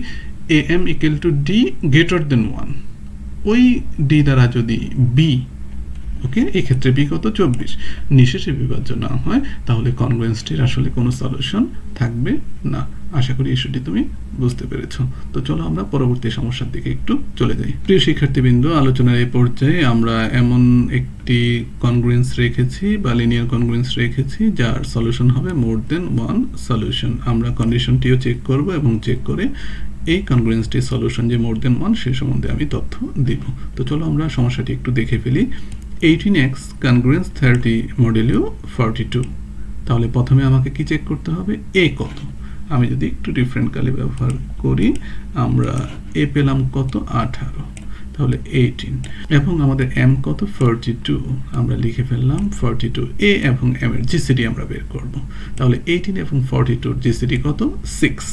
a m equal to d greater than 1। ওই ডি দ্বারা যদি বি ওকে, এই ক্ষেত্রে বি কত 24 নিঃশেষে বিভাজ্য না হয় তাহলে কনগ্রুয়েন্সটির আসলে কোনো সলিউশন থাকবে না। আশা করি ইস্যুটি তুমি বুঝতে পেরেছো। তো চলো আমরা পরবর্তী সমস্যার দিকে একটু চলে যাই। প্রিয় শিক্ষার্থীবৃন্দ, আলোচনার এই পর্যায়ে আমরা এমন একটি কনগ্রুয়েন্স রেখেছি বা লিনিয়ার কনগ্রুয়েন্স রেখেছি যার সলিউশন হবে মোর দেন ওয়ান সলিউশন। আমরা কন্ডিশনটিও চেক করব এবং চেক করে এই কনগ্রুয়েন্সটির সলিউশন যে মোর দেন ওয়ান সে সম্বন্ধে আমি তথ্য দিব। তো চলো আমরা সমস্যাটি একটু দেখে ফেলি। 18x congruence 30 মডেলিও 42। তাহলে প্রথমে আমাকে কি চেক করতে হবে, এ কত। আমি যদি একটু ডিফারেন্ট কালি ব্যবহার করি, আমরা এ পেলাম কত 18, তাহলে 18, এবং আমাদের এম কত 42, আমরা লিখে ফেললাম 42। এ এবং এম এর জিসিডি আমরা বের করব। তাহলে 18 এবং 42 জিসিডি কত 6।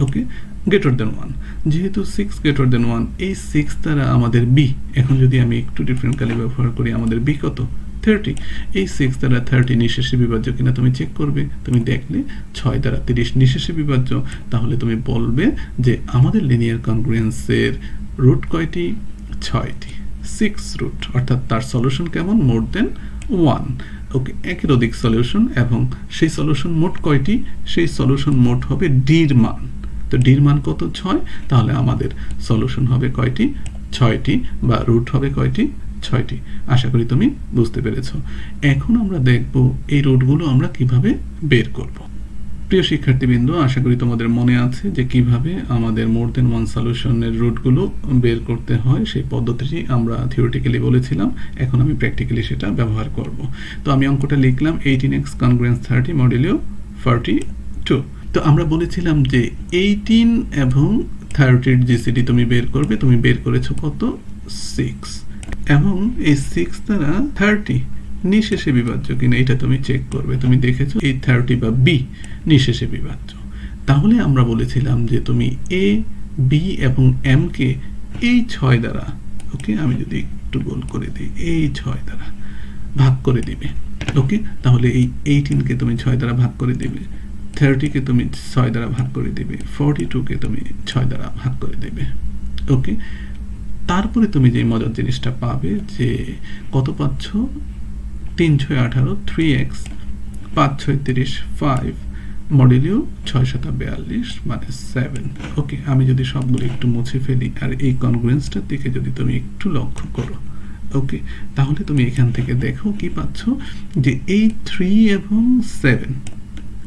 ওকে, গ্রেটার দেন 1, যেহেতু 6 গ্রেটার দেন 1, এই 6 দ্বারা আমাদের বি, এখন যদি আমি একটু ডিফারেন্ট কালি ব্যবহার করি, আমাদের বি কত 30। এই 6 দ্বারা 30 নিঃশেষে বিভাজ্য কিনা তুমি চেক করবে। তুমি দেখলে 6 দ্বারা 30 নিঃশেষে বিভাজ্য, তাহলে তুমি বলবে যে আমাদের লিনিয়ার কনগ্রুয়েন্সের রুট কয়টি, 6টি, 6 রুট, অর্থাৎ তার সলিউশন কেমন, মোর দেন 1। ওকে, একের অধিক সলিউশন, এবং সেই সলিউশন মোট কয়টি, সেই সলিউশন মোট হবে ডির মান। তো ডির মান কত 6, তাহলে আমাদের সলিউশন হবে কয়টি, 6টি, বা রুট হবে কয়টি, 6টি। আশা করি তুমি বুঝতে পেরেছো। এখন আমরা দেখব এই রুটগুলো আমরা কিভাবে বের করব। প্রিয় শিক্ষার্থীবৃন্দ, আশা করি তোমাদের মনে আছে যে কিভাবে আমাদের মোর দেন ওয়ান সলিউশনের রুটগুলো বের করতে হয়। সেই পদ্ধতিটি আমরা থিওরিটিক্যালি বলেছিলাম, এখন আমি প্র্যাকটিক্যালি সেটা ব্যবহার করব। তো আমি অঙ্কটা লিখলাম 18x কনগ্রুয়েন্স 30 মডেলিও 42। তো আমরা বলেছিলাম যে 18 এবং 30 জিসিডি তুমি বের করবে। তুমি বের করেছো কত 6, এবং এই 6 দ্বারা 30 নিঃশেষে বিভাজ্য কিনা এটা তুমি চেক করবে। তুমি দেখেছো এই 30 বা বি নিঃশেষে বিভাজ্য, তাহলে আমরা বলেছিলাম যে তুমি এ, বি এবং এম কে এই 6 দ্বারা, ওকে, আমি যদি একটু গোল করে দিই, এই 6 দ্বারা ভাগ করে দিবে। ওকে, তাহলে এই 18 কে তুমি 6 দ্বারা ভাগ করে দিবে, 30 কে তুমি 6 দ্বারা ভাগ করে দিবে, 42 কে তুমি 6 দ্বারা ভাগ করে দিবে। ওকে, তারপরে তুমি যে মজার জিনিসটা পাবে যে কত পাচ্ছ, 3 6 18, 3x, 5 6 30, 5 মডেলিও 6 7 42 মানে 7। ওকে, আমি যদি সবগুলো একটু মুছে ফেলি আর এই কনগ্রুয়েন্সটার দিকে যদি তুমি একটু লক্ষ্য করো, ওকে, তাহলে তুমি এখান থেকে দেখো কি পাচ্ছ যে এই 3 এবং 7।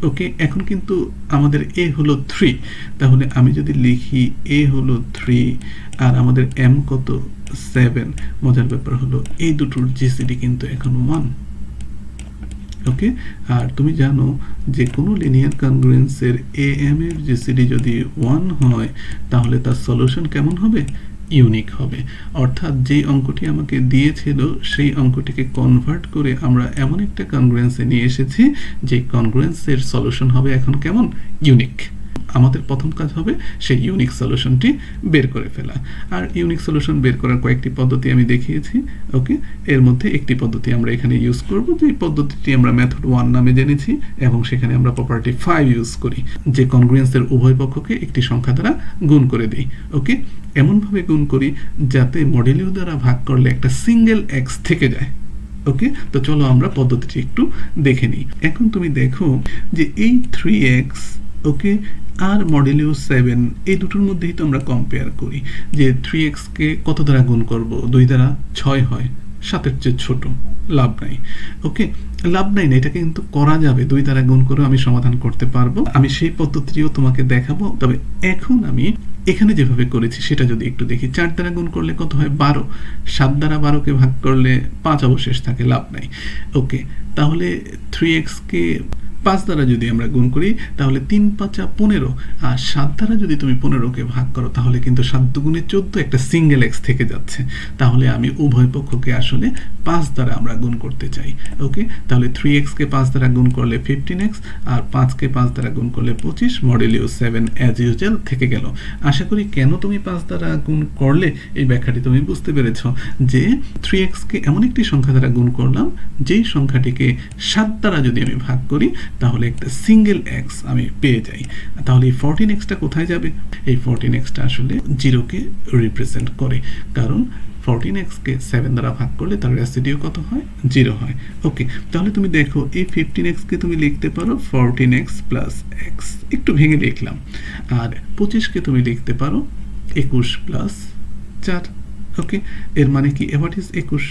ওকে, এখন কিন্তু আমাদের এ হলো 3, তাহলে আমি যদি লিখি এ হলো 3 আর আমাদের এম কত 7, মজার ব্যাপার হলো এই দুটোর জিসিডি কিন্তু এখন 1। ওকে, আর তুমি জানো যে কোনো লিনিয়ার কনগ্রুয়েন্সের এ এম এর জিসিডি যদি 1 হয় তাহলে তার সলিউশন কেমন হবে, ইউনিক হবে। অর্থাৎ যেই অঙ্কটি আমাকে দিয়েছিল সেই অঙ্কটিকে কনভার্ট করে আমরা এমন একটা কনগ্রুয়েন্সে নিয়ে এসেছি যে কনগ্রুয়েন্সের সলিউশন হবে এখন কেমন, ইউনিক। আমাদের প্রথম কাজ হবে সেই ইউনিক সলিউশনটি বের করে ফেলা। আর ইউনিক সলিউশন বের করার কয়েকটি পদ্ধতি আমি দেখিয়েছি। ওকে, এর মধ্যে একটি পদ্ধতি আমরা এখানে ইউজ করব, যে পদ্ধতিটি আমরা মেথড 1 নামে জেনেছি, এবং সেখানে আমরা প্রপার্টি 5 ইউজ করি, যে কনগ্রুয়েন্সের উভয় পক্ষকে একটি সংখ্যা দ্বারা গুণ করে দিই। ওকে, এমনভাবে গুণ করি যাতে মডেলিও দ্বারা ভাগ করলে একটা সিঙ্গেল এক্স থেকে যায়। ওকে, তো চলো আমরা পদ্ধতিটি একটু দেখে নিই। এখন তুমি দেখো যে এই 3x, ওকে, আর মডেলিও 7, এই দুটোর মধ্যেই তো আমরা কম্পেয়ার করি যে 3x কে কত দ্বারা গুণ করব, 2 দ্বারা 6 হয়, 7-এর চেয়ে ছোট, লাভ নাই। ওকে, লাভ নাই না, এটাকে কিন্তু করা যাবে, 2 দ্বারা গুণ করে আমি সমাধান করতে পারবো। আমি সেই পদ্ধতিটিও তোমাকে দেখাবো। তবে এখন আমি এখানে যেভাবে করেছি সেটা যদি একটু দেখি, 4 দ্বারা গুণ করলে কত হয় 12, 7 দ্বারা 12কে ভাগ করলে 5 অবশেষ থাকে, লাভ নাই। ওকে, তাহলে 3x কে 5 দ্বারা যদি আমরা গুণ করি তাহলে 3 5 15, আর 7 দ্বারা যদি তুমি 15কে ভাগ করো তাহলে কিন্তু 7 দুগুণে 14, একটা সিঙ্গেল এক্স থেকে যাচ্ছে। তাহলে আমি উভয় পক্ষকে আসলে 5 দ্বারা আমরা গুণ করতে চাই। ওকে, তাহলে 3x কে 5 দ্বারা গুণ করলে 15x, আর 5 কে 5 দ্বারা গুণ করলে 25, মডেলিও 7 অ্যাজ ইউজুয়াল থেকে গেল। আশা করি কেন তুমি 5 দ্বারা গুণ করলে এই ব্যাখ্যাটি তুমি বুঝতে পেরেছো, যে 3x কে এমন একটি সংখ্যা দ্বারা গুণ করলাম যেই সংখ্যাটিকে 7 দ্বারা যদি আমি ভাগ করি তাহলে একটা সিঙ্গেল এক্স আমি পেয়ে যাই। তাহলে এই 14x টা কোথায় যাবে, এই 14x টা আসলে 0 কে রিপ্রেজেন্ট করে, কারণ 14x কে 7 দ্বারা ভাগ করলে তার রেসিডিউ কত হয় 0 হয়। ওকে, তাহলে তুমি দেখো এই 15x কে তুমি লিখতে পারো 14x প্লাস x, একটু ভেঙে লিখলাম। আর 25 কে তুমি লিখতে পারো 21 প্লাস 4। ওকে, এর মানে কি এবার ইজ 21।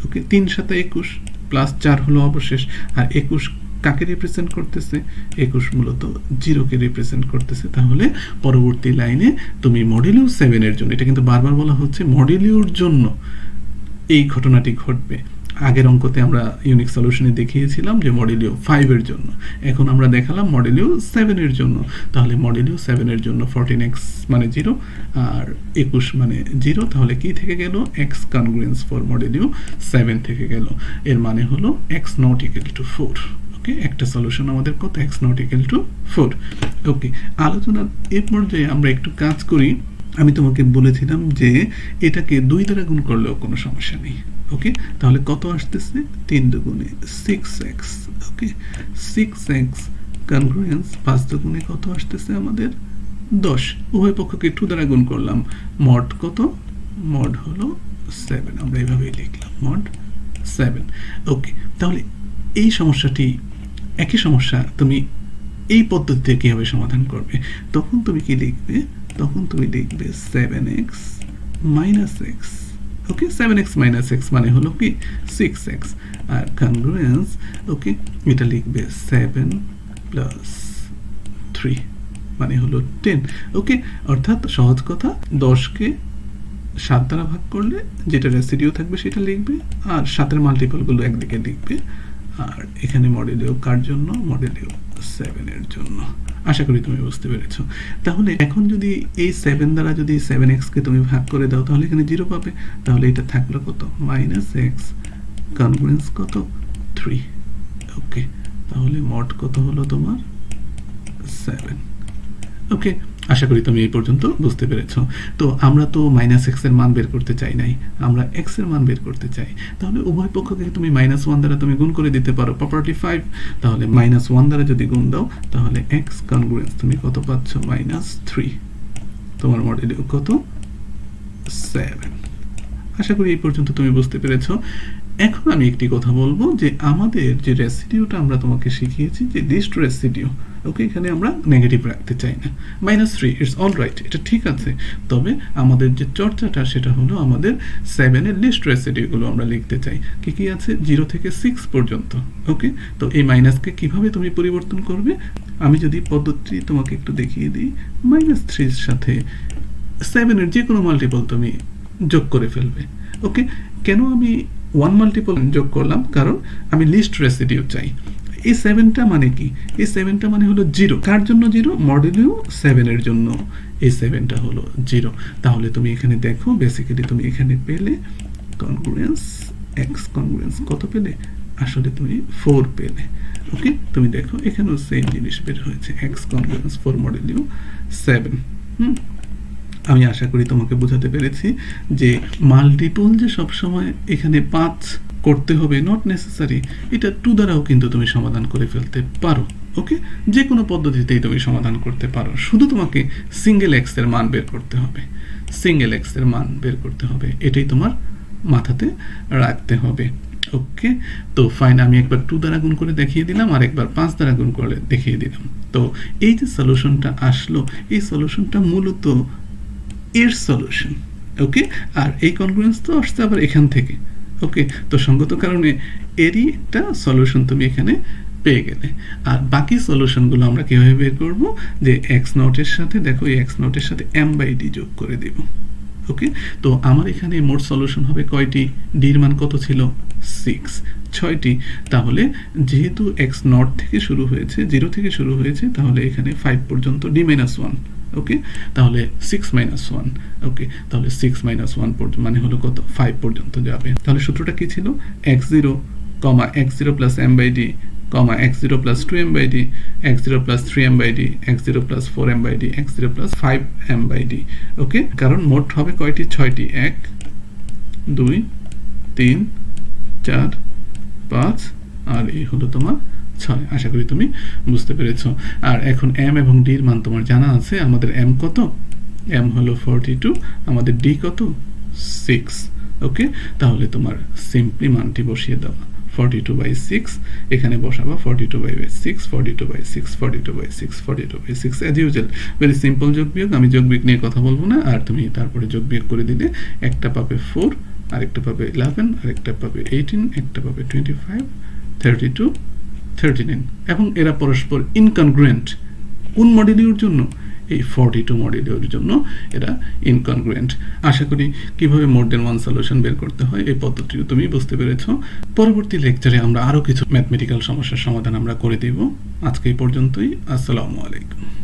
ওকে, 3 সাথে 21 প্লাস 4 হলো অবশেষ। আর 21 কাকে রিপ্রেজেন্ট করতেছে? 21 মূলত 0 কে রিপ্রেজেন্ট করতেছে। তাহলে পরবর্তী লাইনে তুমি মডেলিউ 7 এর জন্য, এটা কিন্তু বারবার বলা হচ্ছে মডেলিউর জন্য এই ঘটনাটি ঘটবে। আগের অঙ্কতে আমরা ইউনিক সলিউশনে দেখিয়েছিলাম যে মডেলিউ 5 এর জন্য, এখন আমরা দেখালাম মডেলিউ 7 এর জন্য। তাহলে মডেলিউ 7 এর জন্য 14x মানে 0 আর 21 মানে 0, তাহলে কি থেকে গেল? x কনগ্রুয়েন্স ফর মডেলিউ 7 থেকে গেল। এর মানে হলো x নট ইকুয়াল টু 4। ওকে, একটা সলিউশন আমাদের কত? x not equal to 4। ওকে, আলোচনার এই পর্যায়ে আমরা একটু কাজ করি। আমি তোমাকে বলেছিলাম যে এটাকে 2 দ্বারা গুণ করলেও কোনো সমস্যা নেই। ওকে, তাহলে কত আসতেছে? 3 দুগুণে 6x। ওকে, 6x কনগ্রুয়েন্স 5 দুগুণে কত আসতেছে আমাদের? 10। উভয় পক্ষকে 2 দ্বারা গুণ করলাম। মড কত? মড হলো 7। আমরা এইভাবেই লিখলাম মড 7। ওকে, তাহলে এই সমস্যাটি, একই সমস্যা তুমি এই পদ্ধতিতে কিভাবে সমাধান করবে? তখন তুমি কি লিখবে? তখন তুমি লিখবে 7x মাইনাস x। ওকে, 7x মাইনাস x মানে হলো কি 6x। আর কনগ্রুয়েন্স, ওকে, এটা লিখবে 7 প্লাস 3 মানে হলো 10। ওকে, অর্থাৎ সহজ কথা, 10কে 7 দ্বারা ভাগ করলে যেটা রেসিডিউ থাকবে সেটা লিখবে, আর 7-এর মাল্টিপলগুলো একদিকে লিখবে। আর এখানে মডেলিউ কার জন্য? মডেলিউ 7 এর জন্য। আশা করি তুমি বুঝতে পেরেছো। তাহলে এখন যদি এই 7 দ্বারা যদি 7x কে তুমি ভাগ করে দাও তাহলে এখানে 0 পাবে। তাহলে এটা থাকলো কত? মাইনাস x কনগ্রুয়েন্স কত? 3। ওকে, তাহলে মড কত হলো তোমার? 7। ওকে, আশা করি তুমি এই পর্যন্ত বুঝতে পেরেছো। তো আমরা তো মাইনাস x এর মান বের করতে চাই নাই, আমরা x এর মান বের করতে চাই। তাহলে উভয় পক্ষকে তুমি -1 দ্বারা তুমি গুণ করে দিতে পারো, প্রপার্টি 5। তাহলে -1 দ্বারা যদি গুণ দাও তাহলে x কনগ্রুয়েন্স তুমি কত পাচ্ছ? -3। তোমার মডেলিউ কত? 7। আশা করি এই পর্যন্ত তুমি বুঝতে পেরেছো। এখন আমি একটি কথা বলবো যে আমাদের যে রেসিডিউটা আমরা তোমাকে শিখিয়েছি, যে লিস্ট রেসিডিউ, ওকে, এখানে আমরা নেগেটিভ রাখতে চাই না। -3 ইটস অল রাইট, এটা ঠিক আছে। তবে আমাদের যে চর্চাটা সেটা হলো আমাদের 7 এর লিস্ট রেসিডিউগুলো আমরা লিখতে চাই। কি কি আছে? 0 থেকে 6 পর্যন্ত। ওকে, তো এই মাইনাসকে কিভাবে তুমি পরিবর্তন করবে? আমি যদি পদ্ধতি তোমাকে একটু দেখিয়ে দিই, -3 এর সাথে 7 এর যে কোনো মাল্টিপল তুমি যোগ করে ফেলবে। ওকে, কেন আমি 1 মাল্টিপল যোগ করলাম? কারণ আমি লিস্ট রেসিডিউ চাই। এই 7টা মানে কি? এই 7টা মানে হলো 0। কার জন্য 0? মডেলিউ 7 এর জন্য এই 7টা হলো 0। তাহলে তুমি এখানে দেখো, বেসিক্যালি তুমি এখানে পেলে কনগ্রুয়েন্স, x কনগ্রুয়েন্স কত পেলে? আসলে তুমি 4 পেলে। ওকে, তুমি দেখো এখানেও সেম জিনিস বের হয়েছে, x কনগ্রুয়েন্স ফর মডেলিউ 7। আমি আশা করি তোমাকে বোঝাতে পেরেছি যে মাল্টিপল যে সবসময় এখানে 5 করতে হবে, নট নেসেসারি। এটা 2 দ্বারাও কিন্তু তুমি সমাধান করে ফেলতে পারো। ওকে, যে কোনো পদ্ধতিতেই তুমি সমাধান করতে পারো, শুধু তোমাকে সিঙ্গেল এক্স এর মান বের করতে হবে। সিঙ্গেল এক্স এর মান বের করতে হবে, এটাই তোমার মাথাতে রাখতে হবে। ওকে, তো ফাইন, আমি একবার 2 দ্বারা গুণ করে দেখিয়ে দিলাম, আর একবার 5 দ্বারা গুণ করে দেখিয়ে দিলাম। তো এই যে সলিউশনটা আসলো, এই সলিউশনটা মূলত এর সলিউশন। ওকে, আর এই কনগ্রুয়েন্স তো আসছে আবার এখান থেকে। ওকে, তো সঙ্গত কারণে এরই একটা সলিউশন তুমি এখানে পেয়ে গেলে। আর বাকি সলিউশনগুলো আমরা কিভাবে বের করব? যে x নট এর সাথে, দেখো এই x নট এর সাথে m/d যোগ করে দেব। ওকে, তো আমার এখানে মোট সলিউশন হবে কয়টি? d এর মান কত ছিল? 6টি। তাহলে যেহেতু x নট থেকে শুরু হয়েছে, 0 থেকে শুরু হয়েছে, তাহলে এখানে 5 পর্যন্ত d-1। ওকে, তাহলে 6 - 1। ওকে, তাহলে 6 - 1 পর্যন্ত মানে হলো কত? 5 পর্যন্ত যাবে। তাহলে সূত্রটা কি ছিল? x0, x0 plus m/d, x0 plus 2m/d, x0 plus 3m/d, x0 plus 4m/d, x0 plus 5m/d। ওকে, কারণ মোট হবে কয়টি? 6টি। 1 2 3 4 5, আর এই হলো তোমার 6। আশা করি তুমি বুঝতে পেরেছো। আর এখন m এবং d এর মান তোমার জানা আছে। আমাদের m কত? m হলো 42, আমাদের d কত? 6। ওকে, তাহলে তোমার সিম্পলি মানটি বসিয়ে দেওয়া 42/6 এখানে বসাবা 42/6 42/6 42/6 42/6 অ্যাজ ইউজুয়াল। ভেরি সিম্পল যোগ বিয়োগ, আমি যোগ বিয়োগ নিয়ে কথা বলবো না, আর তুমি তারপরে যোগ বিয়োগ করে দিলে একটা পাবে 4, আরেকটা পাবে 11, আরেকটা পাবে 18, একটা পাবে 25, 32, 39 এবং এরা পরস্পর ইনকনগ্রুয়েন্ট। কোন মডিউলের জন্য? এই 42 মডিউলের জন্য এরা ইনকনগ্রুয়েন্ট। আশা করি কিভাবে মোর দেন ওয়ান সলিউশন বের করতে হয় এই পদ্ধতিও তুমি বুঝতে পেরেছো। পরবর্তী লেকচারে আমরা আরও কিছু ম্যাথমেটিক্যাল সমস্যার সমাধান আমরা করে দেব। আজকে এই পর্যন্তই। আসসালামু আলাইকুম।